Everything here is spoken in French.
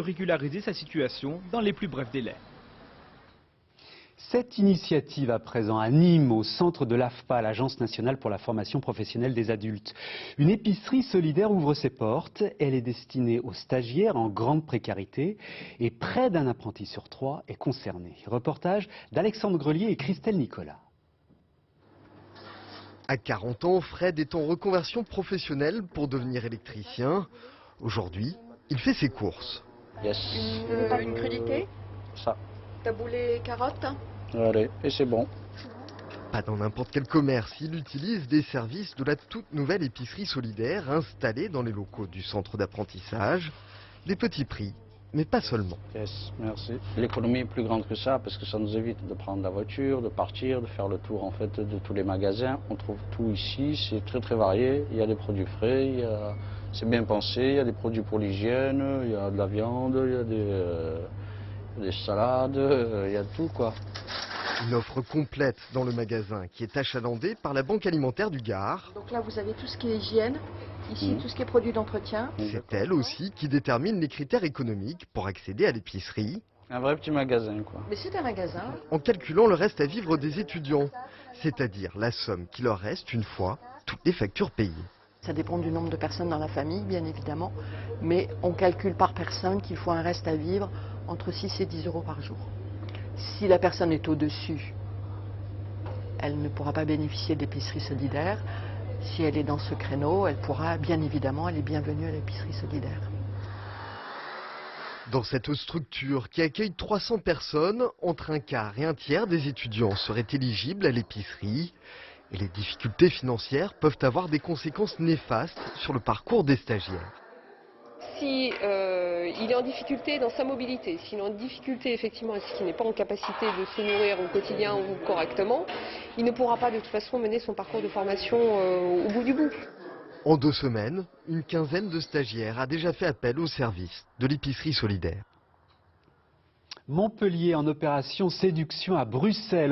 régulariser sa situation dans les plus brefs délais. Cette initiative à présent à Nîmes, au centre de l'AFPA, l'Agence nationale pour la formation professionnelle des adultes. Une épicerie solidaire ouvre ses portes. Elle est destinée aux stagiaires en grande précarité et près d'un apprenti sur 3 est concerné. Reportage d'Alexandre Grelier et Christelle Nicolas. À 40 ans, Fred est en reconversion professionnelle pour devenir électricien. Aujourd'hui, il fait ses courses. Yes. Une crudité, Ça. taboulé, carottes. Allez, et c'est bon. Pas dans n'importe quel commerce, il utilise des services de la toute nouvelle épicerie solidaire installée dans les locaux du centre d'apprentissage. Des petits prix, mais pas seulement. Yes, merci. L'économie est plus grande que ça parce que ça nous évite de prendre la voiture, de partir, de faire le tour en fait de tous les magasins. On trouve tout ici, c'est très très varié. Il y a des produits frais, c'est bien pensé, il y a des produits pour l'hygiène, il y a de la viande, il y a des salades, il y a tout quoi. Une offre complète dans le magasin qui est achalandé par la Banque alimentaire du Gard. Donc là, vous avez tout ce qui est hygiène. Ici, tout ce qui est produits d'entretien. C'est elle aussi qui détermine les critères économiques pour accéder à l'épicerie, Un vrai petit magasin quoi. Mais c'est un magasin. en calculant le reste à vivre des étudiants, c'est-à-dire la somme qui leur reste une fois toutes les factures payées. Ça dépend du nombre de personnes dans la famille, bien évidemment. Mais on calcule par personne qu'il faut un reste à vivre entre 6 et 10 euros par jour. Si la personne est au-dessus, elle ne pourra pas bénéficier de l'épicerie solidaire. Si elle est dans ce créneau, elle pourra, bien évidemment, elle est bienvenue à l'épicerie solidaire. Dans cette structure qui accueille 300 personnes, entre un quart et un tiers des étudiants seraient éligibles à l'épicerie. Et les difficultés financières peuvent avoir des conséquences néfastes sur le parcours des stagiaires. Si il est en difficulté dans sa mobilité, s'il est en difficulté effectivement et qu'il n'est pas en capacité de se nourrir au quotidien ou correctement, il ne pourra pas de toute façon mener son parcours de formation au bout du bout. En 2 semaines, une quinzaine de stagiaires a déjà fait appel au service de l'épicerie solidaire. Montpellier en opération séduction à Bruxelles.